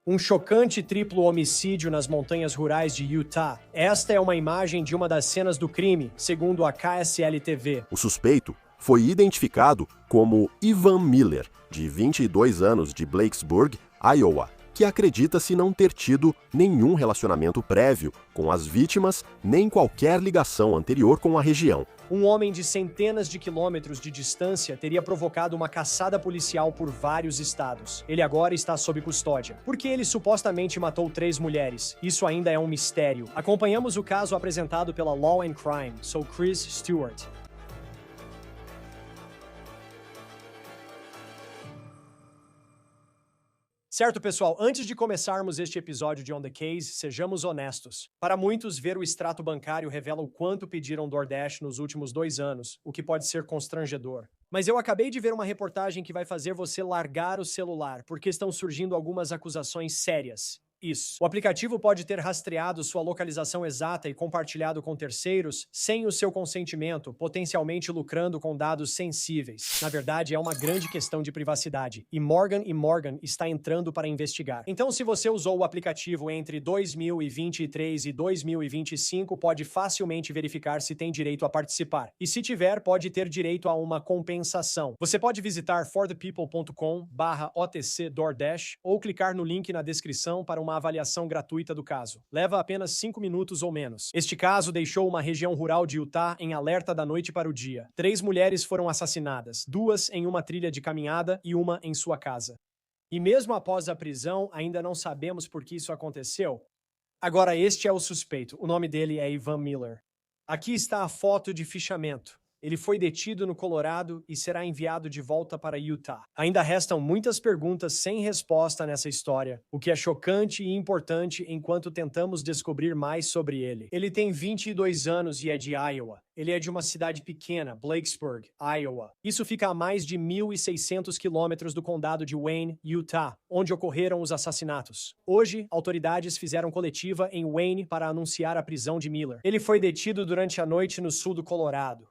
Um chocante triplo homicídio nas montanhas rurais de Utah. Esta é uma imagem de uma das cenas do crime, segundo a KSL-TV. O suspeito foi identificado como Ivan Miller, de 22 anos, de Blacksburg, Iowa, que acredita-se não ter tido nenhum relacionamento prévio com as vítimas nem qualquer ligação anterior com a região. Um homem de centenas de quilômetros de distância teria provocado uma caçada policial por vários estados. Ele agora está sob custódia. Porque ele supostamente matou 3 mulheres. Isso ainda é um mistério. Acompanhamos o caso apresentado pela Law and Crime. Sou Chris Stewart. Certo, pessoal, antes de começarmos este episódio de On The Case, sejamos honestos. Para muitos, ver o extrato bancário revela o quanto pediram DoorDash nos últimos 2 anos, o que pode ser constrangedor. Mas eu acabei de ver uma reportagem que vai fazer você largar o celular, porque estão surgindo algumas acusações sérias. Isso. O aplicativo pode ter rastreado sua localização exata e compartilhado com terceiros sem o seu consentimento, potencialmente lucrando com dados sensíveis. Na verdade, é uma grande questão de privacidade, e Morgan & Morgan está entrando para investigar. Então, se você usou o aplicativo entre 2023 e 2025, pode facilmente verificar se tem direito a participar. E se tiver, pode ter direito a uma compensação. Você pode visitar forthepeople.com/OTC DoorDash ou clicar no link na descrição para uma avaliação gratuita do caso. Leva apenas 5 minutos ou menos. Este caso deixou uma região rural de Utah em alerta da noite para o dia. 3 mulheres foram assassinadas, 2 em uma trilha de caminhada e uma em sua casa. E mesmo após a prisão, ainda não sabemos por que isso aconteceu. Agora, este é o suspeito. O nome dele é Ivan Miller. Aqui está a foto de fichamento. Ele foi detido no Colorado e será enviado de volta para Utah. Ainda restam muitas perguntas sem resposta nessa história, o que é chocante e importante enquanto tentamos descobrir mais sobre ele. Ele tem 22 anos e é de Iowa. Ele é de uma cidade pequena, Blacksburg, Iowa. Isso fica a mais de 1.600 quilômetros do condado de Wayne, Utah, onde ocorreram os assassinatos. Hoje, autoridades fizeram coletiva em Wayne para anunciar a prisão de Miller. Ele foi detido durante a noite no sul do Colorado.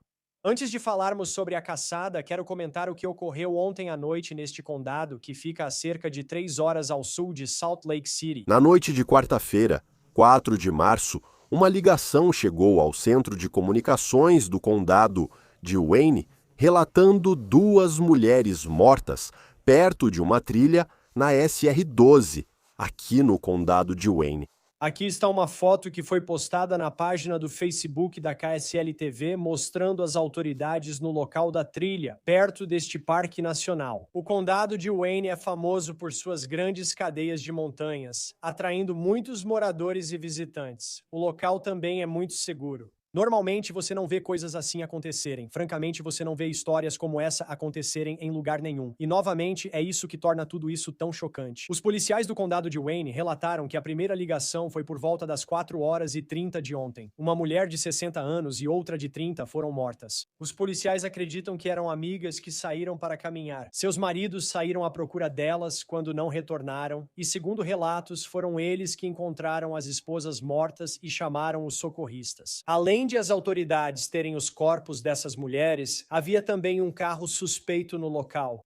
Antes de falarmos sobre a caçada, quero comentar o que ocorreu ontem à noite neste condado, que fica a cerca de 3 horas ao sul de Salt Lake City. Na noite de quarta-feira, 4 de março, uma ligação chegou ao Centro de Comunicações do Condado de Wayne, relatando 2 mulheres mortas perto de uma trilha na SR-12, aqui no Condado de Wayne. Aqui está uma foto que foi postada na página do Facebook da KSL-TV mostrando as autoridades no local da trilha, perto deste parque nacional. O condado de Wayne é famoso por suas grandes cadeias de montanhas, atraindo muitos moradores e visitantes. O local também é muito seguro. Normalmente você não vê coisas assim acontecerem. Francamente, você não vê histórias como essa acontecerem em lugar nenhum. E novamente, é isso que torna tudo isso tão chocante. Os policiais do condado de Wayne relataram que a primeira ligação foi por volta das 4h30 de ontem. Uma mulher de 60 anos e outra de 30 foram mortas. Os policiais acreditam que eram amigas que saíram para caminhar. Seus maridos saíram à procura delas quando não retornaram e, segundo relatos, foram eles que encontraram as esposas mortas e chamaram os socorristas. Além de as autoridades terem os corpos dessas mulheres, havia também um carro suspeito no local.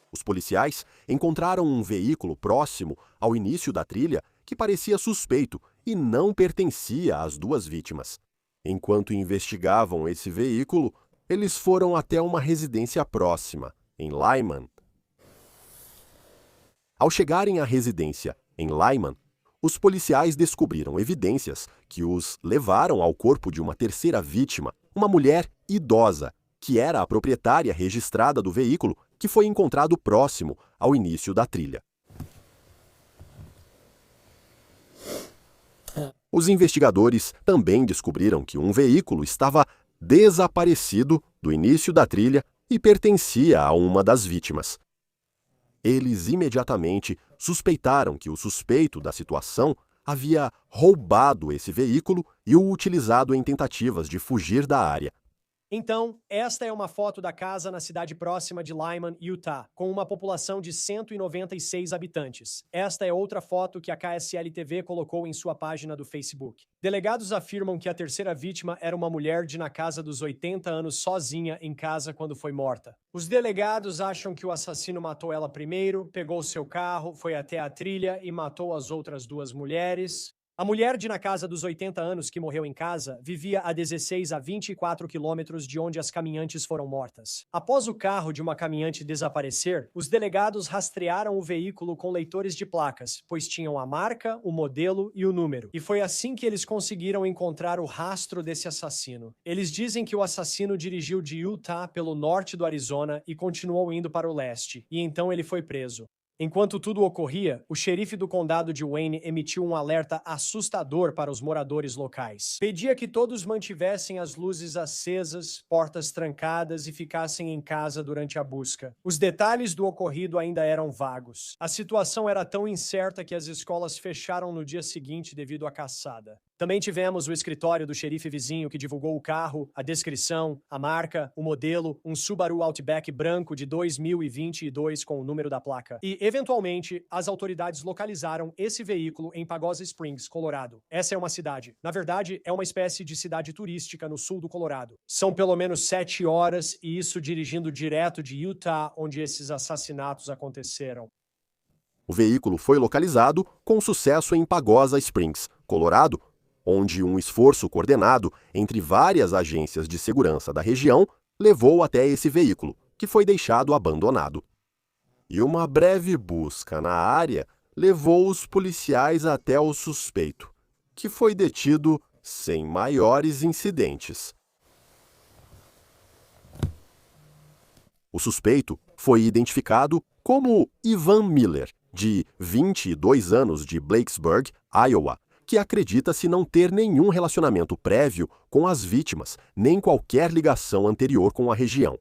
Os policiais encontraram um veículo próximo ao início da trilha que parecia suspeito e não pertencia às 2 vítimas. Enquanto investigavam esse veículo, eles foram até uma residência próxima, em Lyman. Ao chegarem à residência em Lyman, os policiais descobriram evidências que os levaram ao corpo de uma terceira vítima, uma mulher idosa, que era a proprietária registrada do veículo que foi encontrado próximo ao início da trilha. Os investigadores também descobriram que um veículo estava desaparecido do início da trilha e pertencia a uma das vítimas. Eles imediatamente suspeitaram que o suspeito da situação havia roubado esse veículo e o utilizado em tentativas de fugir da área. Então, esta é uma foto da casa na cidade próxima de Lyman, Utah, com uma população de 196 habitantes. Esta é outra foto que a KSL-TV colocou em sua página do Facebook. Delegados afirmam que a terceira vítima era uma mulher de na casa dos 80 anos sozinha em casa quando foi morta. Os delegados acham que o assassino matou ela primeiro, pegou seu carro, foi até a trilha e matou as outras duas mulheres. A mulher de na casa dos 80 anos que morreu em casa vivia a 16 a 24 quilômetros de onde as caminhantes foram mortas. Após o carro de uma caminhante desaparecer, os delegados rastrearam o veículo com leitores de placas, pois tinham a marca, o modelo e o número. E foi assim que eles conseguiram encontrar o rastro desse assassino. Eles dizem que o assassino dirigiu de Utah pelo norte do Arizona e continuou indo para o leste, e então ele foi preso. Enquanto tudo ocorria, o xerife do condado de Wayne emitiu um alerta assustador para os moradores locais. Pedia que todos mantivessem as luzes acesas, portas trancadas e ficassem em casa durante a busca. Os detalhes do ocorrido ainda eram vagos. A situação era tão incerta que as escolas fecharam no dia seguinte devido à caçada. Também tivemos o escritório do xerife vizinho que divulgou o carro, a descrição, a marca, o modelo, um Subaru Outback branco de 2022 com o número da placa. E, eventualmente, as autoridades localizaram esse veículo em Pagosa Springs, Colorado. Essa é uma cidade. Na verdade, é uma espécie de cidade turística no sul do Colorado. São pelo menos 7 horas e isso dirigindo direto de Utah, onde esses assassinatos aconteceram. O veículo foi localizado com sucesso em Pagosa Springs, Colorado, onde um esforço coordenado entre várias agências de segurança da região levou até esse veículo, que foi deixado abandonado. E uma breve busca na área levou os policiais até o suspeito, que foi detido sem maiores incidentes. O suspeito foi identificado como Ivan Miller, de 22 anos, de Blacksburg, Iowa, que acredita-se não ter nenhum relacionamento prévio com as vítimas, nem qualquer ligação anterior com a região.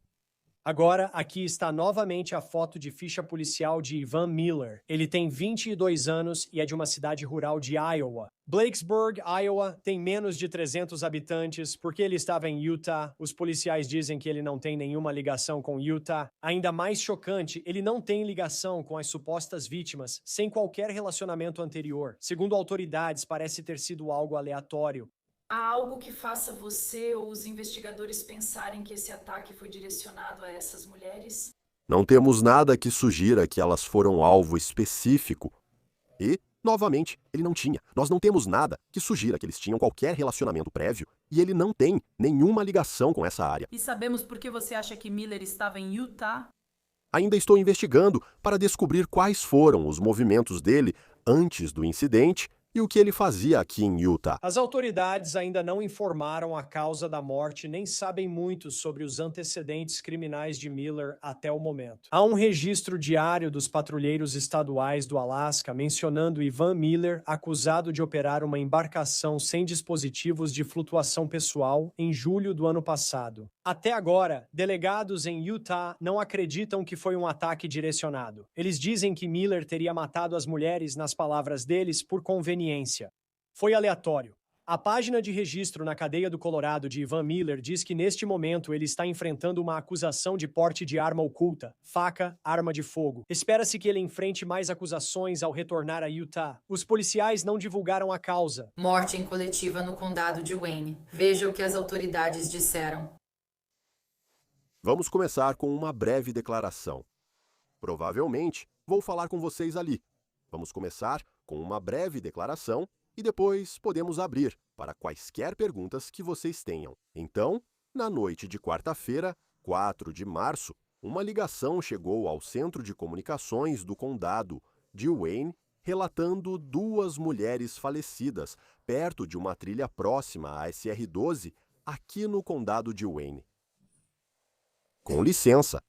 Agora, aqui está novamente a foto de ficha policial de Ivan Miller. Ele tem 22 anos e é de uma cidade rural de Iowa. Blacksburg, Iowa, tem menos de 300 habitantes. Porque ele estava em Utah, os policiais dizem que ele não tem nenhuma ligação com Utah. Ainda mais chocante, ele não tem ligação com as supostas vítimas, sem qualquer relacionamento anterior. Segundo autoridades, parece ter sido algo aleatório. Há algo que faça você ou os investigadores pensarem que esse ataque foi direcionado a essas mulheres? Não temos nada que sugira que elas foram alvo específico. E, novamente, ele não tinha. Nós não temos nada que sugira que eles tinham qualquer relacionamento prévio e ele não tem nenhuma ligação com essa área. E sabemos por que você acha que Miller estava em Utah? Ainda estou investigando para descobrir quais foram os movimentos dele antes do incidente e o que ele fazia aqui em Utah. As autoridades ainda não informaram a causa da morte nem sabem muito sobre os antecedentes criminais de Miller até o momento. Há um registro diário dos patrulheiros estaduais do Alasca mencionando Ivan Miller acusado de operar uma embarcação sem dispositivos de flutuação pessoal em julho do ano passado. Até agora, delegados em Utah não acreditam que foi um ataque direcionado. Eles dizem que Miller teria matado as mulheres, nas palavras deles, por conveniência. Foi aleatório. A página de registro na cadeia do Colorado de Ivan Miller diz que neste momento ele está enfrentando uma acusação de porte de arma oculta, faca, arma de fogo. Espera-se que ele enfrente mais acusações ao retornar a Utah. Os policiais não divulgaram a causa. Morte em coletiva no condado de Wayne. Veja o que as autoridades disseram. Vamos começar com uma breve declaração. Provavelmente, vou falar com vocês ali. Vamos começar com uma breve declaração e depois podemos abrir para quaisquer perguntas que vocês tenham. Então, na noite de quarta-feira, 4 de março, uma ligação chegou ao Centro de Comunicações do Condado de Wayne relatando 2 mulheres falecidas perto de uma trilha próxima à SR-12 aqui no Condado de Wayne. Com licença.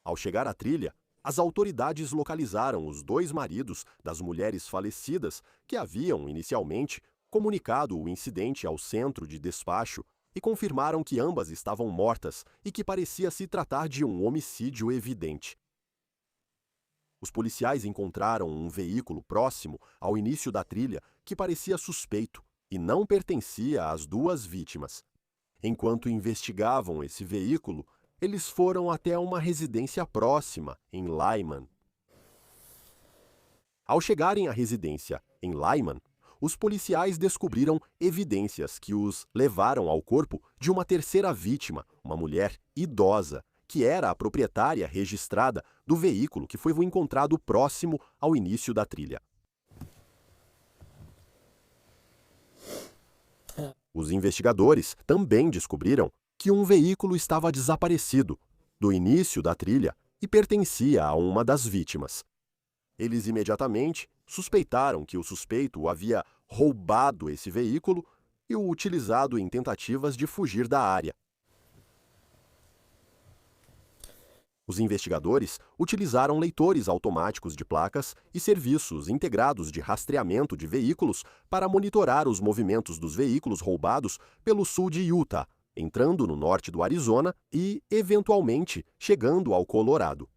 Ao chegar à trilha, as autoridades localizaram os 2 maridos das mulheres falecidas que haviam, inicialmente, comunicado o incidente ao centro de despacho e confirmaram que ambas estavam mortas e que parecia se tratar de um homicídio evidente. Os policiais encontraram um veículo próximo ao início da trilha que parecia suspeito e não pertencia às 2 vítimas. Enquanto investigavam esse veículo, eles foram até uma residência próxima, em Lyman. Ao chegarem à residência em Lyman, os policiais descobriram evidências que os levaram ao corpo de uma terceira vítima, uma mulher idosa, que era a proprietária registrada do veículo que foi encontrado próximo ao início da trilha. Os investigadores também descobriram que um veículo estava desaparecido do início da trilha e pertencia a uma das vítimas. Eles imediatamente suspeitaram que o suspeito havia roubado esse veículo e o utilizado em tentativas de fugir da área. Os investigadores utilizaram leitores automáticos de placas e serviços integrados de rastreamento de veículos para monitorar os movimentos dos veículos roubados pelo sul de Utah, entrando no norte do Arizona e, eventualmente, chegando ao Colorado.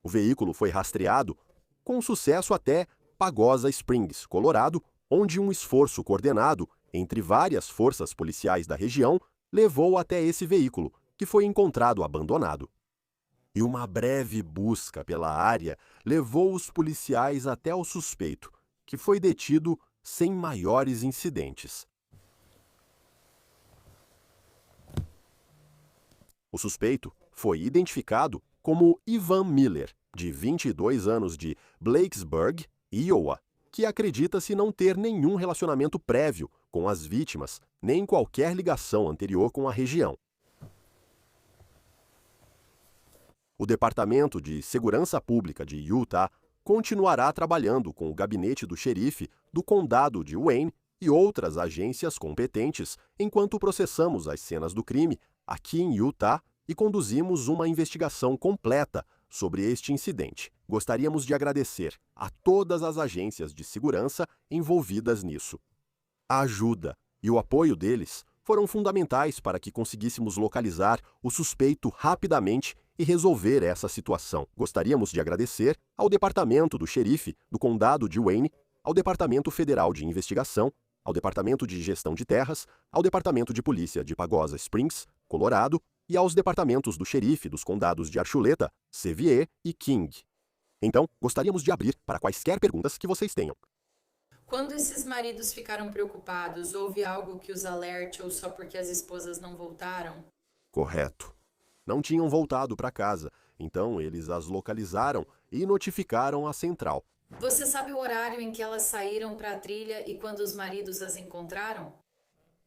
O veículo foi rastreado com sucesso até Pagosa Springs, Colorado, onde um esforço coordenado entre várias forças policiais da região levou até esse veículo, que foi encontrado abandonado. E uma breve busca pela área levou os policiais até o suspeito, que foi detido sem maiores incidentes. O suspeito foi identificado como Ivan Miller, de 22 anos, de Blacksburg, Iowa, que acredita-se não ter nenhum relacionamento prévio com as vítimas, nem qualquer ligação anterior com a região. O Departamento de Segurança Pública de Utah continuará trabalhando com o gabinete do xerife do condado de Wayne e outras agências competentes enquanto processamos as cenas do crime aqui em Utah e conduzimos uma investigação completa sobre este incidente. Gostaríamos de agradecer a todas as agências de segurança envolvidas nisso. A ajuda e o apoio deles foram fundamentais para que conseguíssemos localizar o suspeito rapidamente e resolver essa situação. Gostaríamos de agradecer ao Departamento do Xerife do Condado de Wayne, ao Departamento Federal de Investigação, ao Departamento de Gestão de Terras, ao Departamento de Polícia de Pagosa Springs, Colorado, e aos departamentos do xerife dos condados de Archuleta, Sevier e King. Então, gostaríamos de abrir para quaisquer perguntas que vocês tenham. Quando esses maridos ficaram preocupados, houve algo que os alerte ou só porque as esposas não voltaram? Correto. Não tinham voltado para casa, então eles as localizaram e notificaram a central. Você sabe o horário em que elas saíram para a trilha e quando os maridos as encontraram?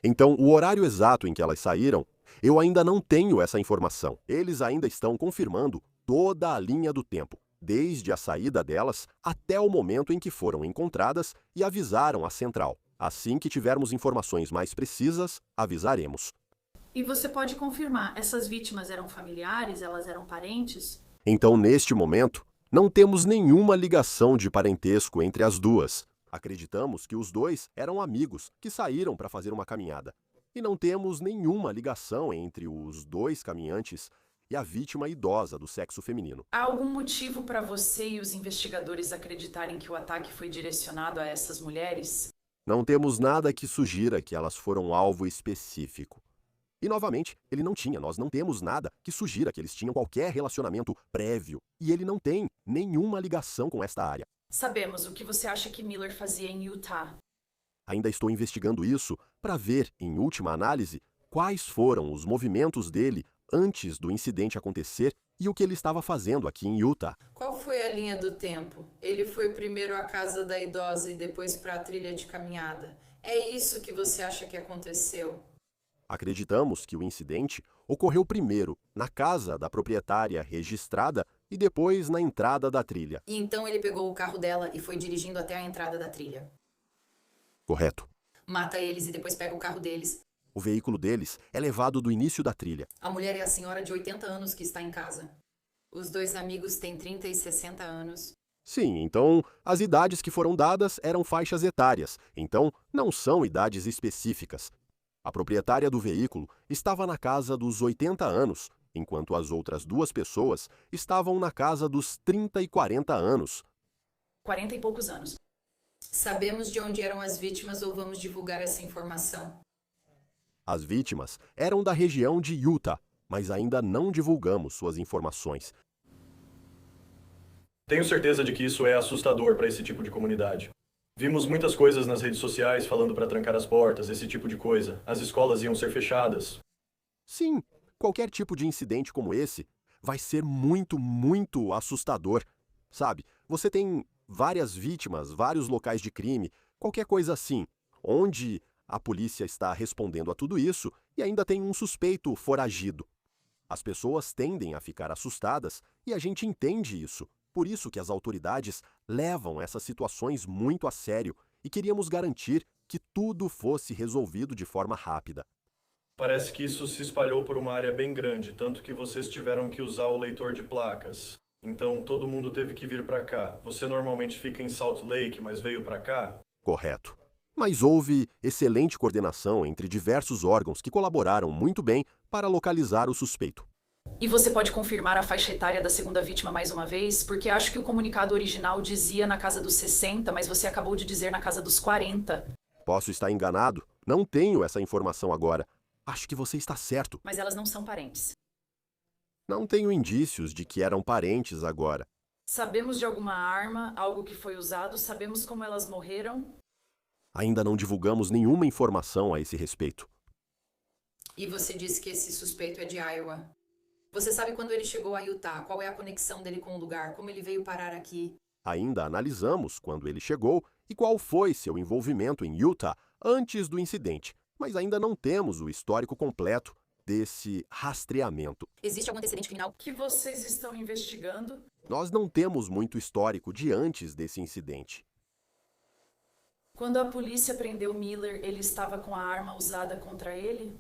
Então, o horário exato em que elas saíram, eu ainda não tenho essa informação. Eles ainda estão confirmando toda a linha do tempo, desde a saída delas até o momento em que foram encontradas e avisaram a central. Assim que tivermos informações mais precisas, avisaremos. E você pode confirmar, essas vítimas eram familiares, elas eram parentes? Então, neste momento, não temos nenhuma ligação de parentesco entre as duas. Acreditamos que os dois eram amigos que saíram para fazer uma caminhada. E não temos nenhuma ligação entre os dois caminhantes e a vítima idosa do sexo feminino. Há algum motivo para você e os investigadores acreditarem que o ataque foi direcionado a essas mulheres? Não temos nada que sugira que elas foram alvo específico. E, novamente, nós não temos nada que sugira que eles tinham qualquer relacionamento prévio. E ele não tem nenhuma ligação com esta área. Sabemos o que você acha que Miller fazia em Utah. Ainda estou investigando isso para ver, em última análise, quais foram os movimentos dele antes do incidente acontecer e o que ele estava fazendo aqui em Utah. Qual foi a linha do tempo? Ele foi primeiro à casa da idosa e depois para a trilha de caminhada. É isso que você acha que aconteceu? Acreditamos que o incidente ocorreu primeiro na casa da proprietária registrada e depois na entrada da trilha. E então ele pegou o carro dela e foi dirigindo até a entrada da trilha. Correto. Mata eles e depois pega o carro deles. O veículo deles é levado do início da trilha. A mulher é a senhora de 80 anos que está em casa. Os dois amigos têm 30 e 60 anos. Sim, então as idades que foram dadas eram faixas etárias, então não são idades específicas. A proprietária do veículo estava na casa dos 80 anos, enquanto as outras duas pessoas estavam na casa dos 30 e 40 anos. 40 e poucos anos. Sabemos de onde eram as vítimas ou vamos divulgar essa informação? As vítimas eram da região de Utah, mas ainda não divulgamos suas informações. Tenho certeza de que isso é assustador para esse tipo de comunidade. Vimos muitas coisas nas redes sociais falando para trancar as portas, esse tipo de coisa. As escolas iam ser fechadas. Sim, qualquer tipo de incidente como esse vai ser muito, muito assustador. Sabe, você tem várias vítimas, vários locais de crime, qualquer coisa assim, onde a polícia está respondendo a tudo isso e ainda tem um suspeito foragido. As pessoas tendem a ficar assustadas e a gente entende isso. Por isso que as autoridades levam essas situações muito a sério e queríamos garantir que tudo fosse resolvido de forma rápida. Parece que isso se espalhou por uma área bem grande, tanto que vocês tiveram que usar o leitor de placas. Então todo mundo teve que vir para cá. Você normalmente fica em Salt Lake, mas veio para cá? Correto. Mas houve excelente coordenação entre diversos órgãos que colaboraram muito bem para localizar o suspeito. E você pode confirmar a faixa etária da segunda vítima mais uma vez? Porque acho que o comunicado original dizia na casa dos 60, mas você acabou de dizer na casa dos 40. Posso estar enganado? Não tenho essa informação agora. Acho que você está certo. Mas elas não são parentes. Não tenho indícios de que eram parentes agora. Sabemos de alguma arma, algo que foi usado, sabemos como elas morreram. Ainda não divulgamos nenhuma informação a esse respeito. E você disse que esse suspeito é de Iowa. Você sabe quando ele chegou a Utah? Qual é a conexão dele com o lugar? Como ele veio parar aqui? Ainda analisamos quando ele chegou e qual foi seu envolvimento em Utah antes do incidente, mas ainda não temos o histórico completo desse rastreamento. Existe algum antecedente criminal? Que vocês estão investigando? Nós não temos muito histórico de antes desse incidente. Quando a polícia prendeu Miller, ele estava com a arma usada contra ele?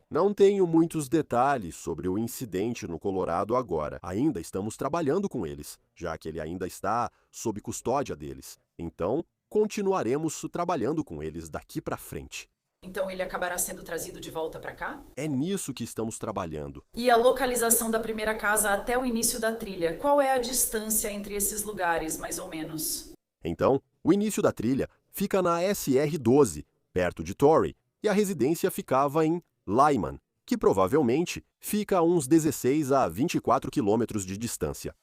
Não tenho muitos detalhes sobre o incidente no Colorado agora. Ainda estamos trabalhando com eles, já que ele ainda está sob custódia deles. Então, continuaremos trabalhando com eles daqui para frente. Então ele acabará sendo trazido de volta para cá? É nisso que estamos trabalhando. E a localização da primeira casa até o início da trilha? Qual é a distância entre esses lugares, mais ou menos? Então, o início da trilha fica na SR-12, perto de Torrey, e a residência ficava em Lyman, que provavelmente fica a uns 16 a 24 quilômetros de distância.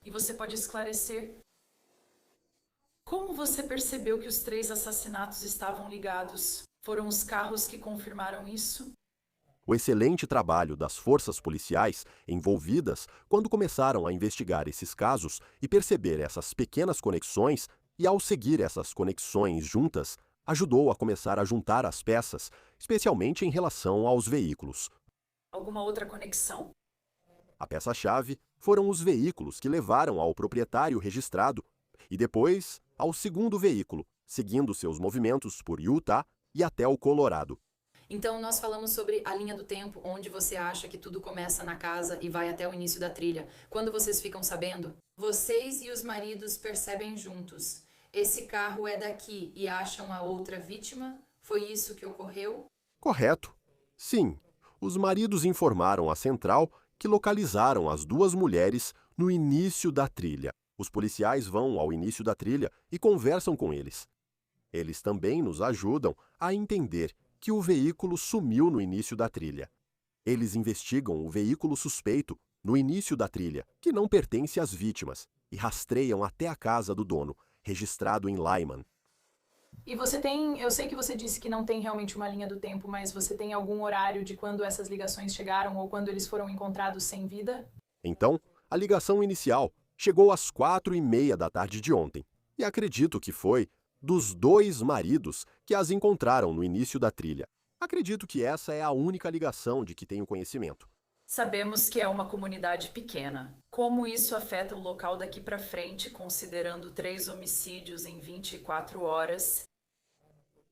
E você pode esclarecer como você percebeu que os 3 assassinatos estavam ligados? Foram os carros que confirmaram isso? O excelente trabalho das forças policiais envolvidas quando começaram a investigar esses casos e perceber essas pequenas conexões, e ao seguir essas conexões juntas, ajudou a começar a juntar as peças, especialmente em relação aos veículos. Alguma outra conexão? A peça-chave foram os veículos que levaram ao proprietário registrado e depois ao segundo veículo, seguindo seus movimentos por Utah e até o Colorado. Então nós falamos sobre a linha do tempo, onde você acha que tudo começa na casa e vai até o início da trilha. Quando vocês ficam sabendo, vocês e os maridos percebem juntos. Esse carro é daqui e acham a outra vítima? Foi isso que ocorreu? Correto. Sim, os maridos informaram a central que localizaram as 2 mulheres no início da trilha. Os policiais vão ao início da trilha e conversam com eles. Eles também nos ajudam a entender que o veículo sumiu no início da trilha. Eles investigam o veículo suspeito no início da trilha, que não pertence às vítimas, e rastreiam até a casa do dono, registrado em Lyman. E você tem, eu sei que você disse que não tem realmente uma linha do tempo, mas você tem algum horário de quando essas ligações chegaram ou quando eles foram encontrados sem vida? Então, a ligação inicial chegou às 4:30 da tarde de ontem, e acredito que foi dos 2 maridos que as encontraram no início da trilha. Acredito que essa é a única ligação de que tenho conhecimento. Sabemos que é uma comunidade pequena. Como isso afeta o local daqui para frente, considerando 3 homicídios em 24 horas?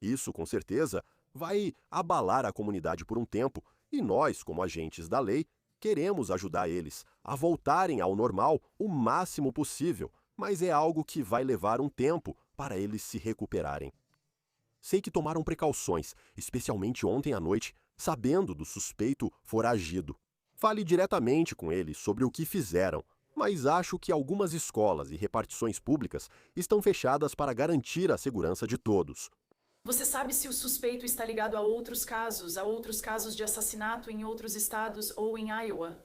Isso, com certeza, vai abalar a comunidade por um tempo, e nós, como agentes da lei, queremos ajudar eles a voltarem ao normal o máximo possível, mas é algo que vai levar um tempo para eles se recuperarem. Sei que tomaram precauções, especialmente ontem à noite, sabendo do suspeito foragido. Fale diretamente com eles sobre o que fizeram, mas acho que algumas escolas e repartições públicas estão fechadas para garantir a segurança de todos. Você sabe se o suspeito está ligado a outros casos de assassinato em outros estados ou em Iowa?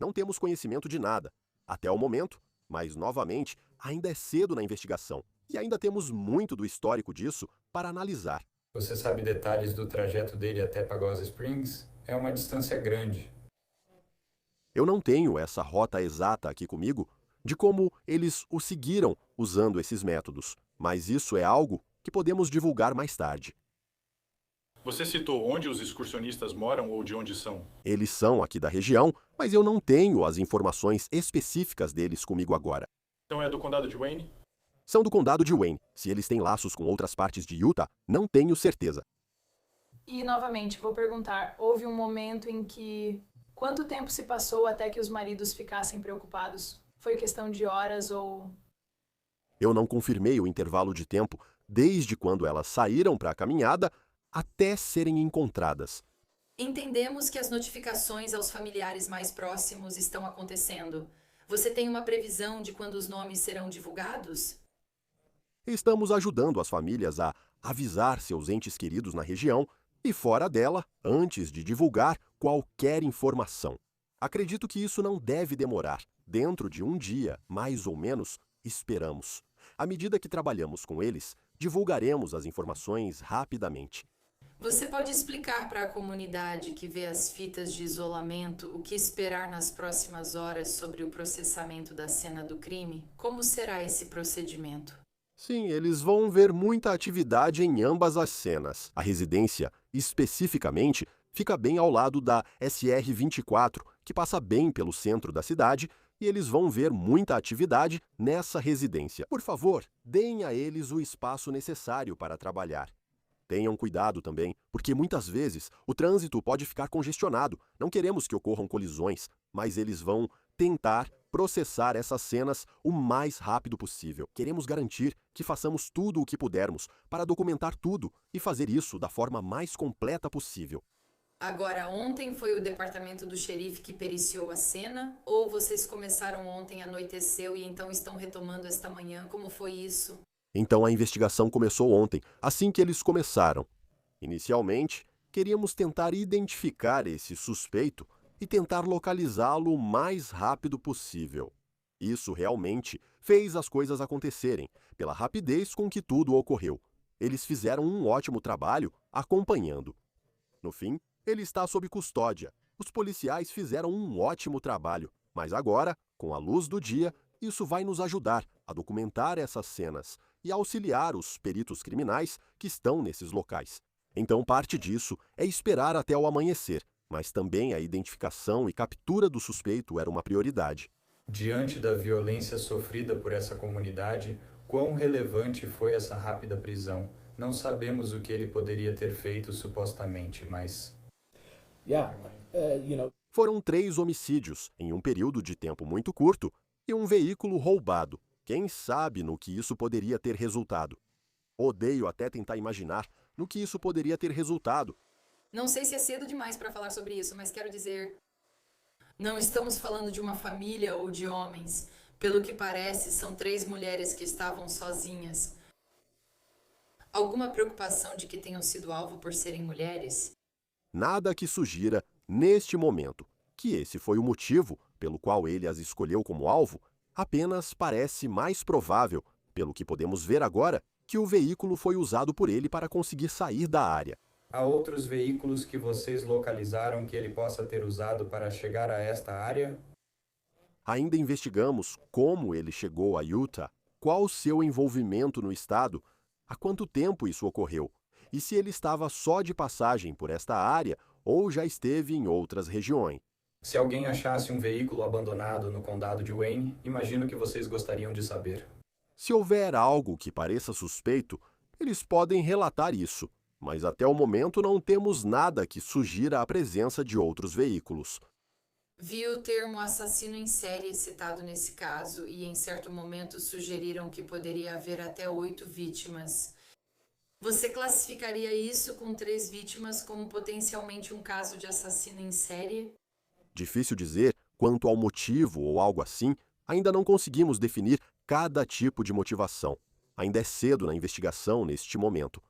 Não temos conhecimento de nada, até o momento, mas, novamente, ainda é cedo na investigação e ainda temos muito do histórico disso para analisar. Você sabe detalhes do trajeto dele até Pagosa Springs? É uma distância grande. Eu não tenho essa rota exata aqui comigo de como eles o seguiram usando esses métodos, mas isso é algo que podemos divulgar mais tarde. Você citou onde os excursionistas moram ou de onde são? Eles são aqui da região, mas eu não tenho as informações específicas deles comigo agora. Então é do condado de Wayne? São do condado de Wayne. Se eles têm laços com outras partes de Utah, não tenho certeza. E, novamente, vou perguntar, houve um momento em que... Quanto tempo se passou até que os maridos ficassem preocupados? Foi questão de horas ou... Eu não confirmei o intervalo de tempo desde quando elas saíram para a caminhada até serem encontradas. Entendemos que as notificações aos familiares mais próximos estão acontecendo. Você tem uma previsão de quando os nomes serão divulgados? Estamos ajudando as famílias a avisar seus entes queridos na região e fora dela antes de divulgar qualquer informação. Acredito que isso não deve demorar. Dentro de um dia, mais ou menos, esperamos. À medida que trabalhamos com eles, divulgaremos as informações rapidamente. Você pode explicar para a comunidade que vê as fitas de isolamento o que esperar nas próximas horas sobre o processamento da cena do crime? Como será esse procedimento? Sim, eles vão ver muita atividade em ambas as cenas. A residência, especificamente, fica bem ao lado da SR-24, que passa bem pelo centro da cidade, e eles vão ver muita atividade nessa residência. Por favor, deem a eles o espaço necessário para trabalhar. Tenham cuidado também, porque muitas vezes o trânsito pode ficar congestionado. Não queremos que ocorram colisões, mas eles vão tentar processar essas cenas o mais rápido possível. Queremos garantir que façamos tudo o que pudermos para documentar tudo e fazer isso da forma mais completa possível. Agora, ontem foi o departamento do xerife que periciou a cena? Ou vocês começaram ontem, anoiteceu e então estão retomando esta manhã? Como foi isso? Então a investigação começou ontem, assim que eles começaram. Inicialmente, queríamos tentar identificar esse suspeito e tentar localizá-lo o mais rápido possível. Isso realmente fez as coisas acontecerem, pela rapidez com que tudo ocorreu. Eles fizeram um ótimo trabalho acompanhando. No fim, ele está sob custódia. Os policiais fizeram um ótimo trabalho, mas agora, com a luz do dia, isso vai nos ajudar a documentar essas cenas e auxiliar os peritos criminais que estão nesses locais. Então, parte disso é esperar até o amanhecer, mas também a identificação e captura do suspeito era uma prioridade. Diante da violência sofrida por essa comunidade, quão relevante foi essa rápida prisão? Não sabemos o que ele poderia ter feito supostamente, mas... Foram 3 homicídios em um período de tempo muito curto e um veículo roubado. Quem sabe no que isso poderia ter resultado? Odeio até tentar imaginar no que isso poderia ter resultado. Não sei se é cedo demais para falar sobre isso, mas quero dizer... Não estamos falando de uma família ou de homens. Pelo que parece, são 3 mulheres que estavam sozinhas. Alguma preocupação de que tenham sido alvo por serem mulheres? Nada que sugira, neste momento, que esse foi o motivo pelo qual ele as escolheu como alvo, apenas parece mais provável, pelo que podemos ver agora, que o veículo foi usado por ele para conseguir sair da área. Há outros veículos que vocês localizaram que ele possa ter usado para chegar a esta área? Ainda investigamos como ele chegou a Utah, qual o seu envolvimento no estado, há quanto tempo isso ocorreu, e se ele estava só de passagem por esta área ou já esteve em outras regiões. Se alguém achasse um veículo abandonado no condado de Wayne, imagino que vocês gostariam de saber. Se houver algo que pareça suspeito, eles podem relatar isso, mas até o momento não temos nada que sugira a presença de outros veículos. Vi o termo assassino em série citado nesse caso e em certo momento sugeriram que poderia haver até 8 vítimas. Você classificaria isso com 3 vítimas como potencialmente um caso de assassino em série? Difícil dizer quanto ao motivo ou algo assim, ainda não conseguimos definir cada tipo de motivação. Ainda é cedo na investigação neste momento.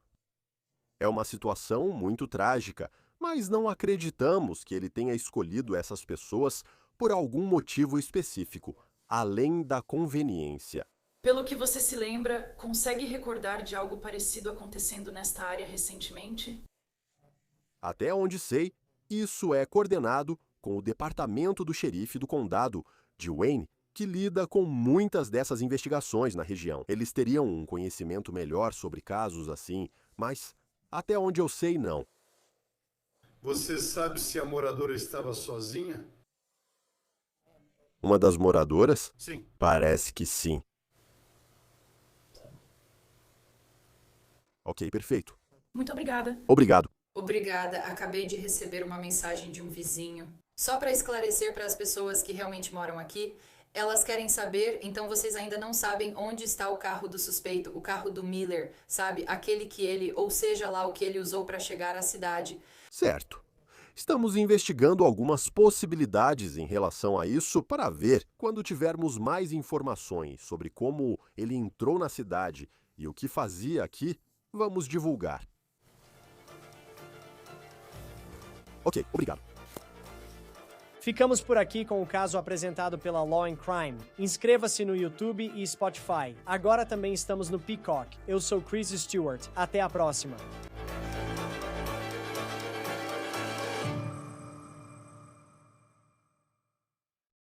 É uma situação muito trágica, mas não acreditamos que ele tenha escolhido essas pessoas por algum motivo específico, além da conveniência. Pelo que você se lembra, consegue recordar de algo parecido acontecendo nesta área recentemente? Até onde sei, isso é coordenado com o departamento do xerife do condado de Wayne, que lida com muitas dessas investigações na região. Eles teriam um conhecimento melhor sobre casos assim, mas até onde eu sei, não. Você sabe se a moradora estava sozinha? Uma das moradoras? Sim. Parece que sim. Ok, perfeito. Muito obrigada. Obrigado. Obrigada, acabei de receber uma mensagem de um vizinho. Só para esclarecer para as pessoas que realmente moram aqui, elas querem saber, então vocês ainda não sabem onde está o carro do suspeito, o carro do Miller, sabe? Aquele que ele, ou seja lá o que ele usou para chegar à cidade. Certo. Estamos investigando algumas possibilidades em relação a isso para ver, quando tivermos mais informações sobre como ele entrou na cidade e o que fazia aqui, vamos divulgar. Ok, obrigado. Ficamos por aqui com o caso apresentado pela Law and Crime. Inscreva-se no YouTube e Spotify. Agora também estamos no Peacock. Eu sou Chris Stewart. Até a próxima.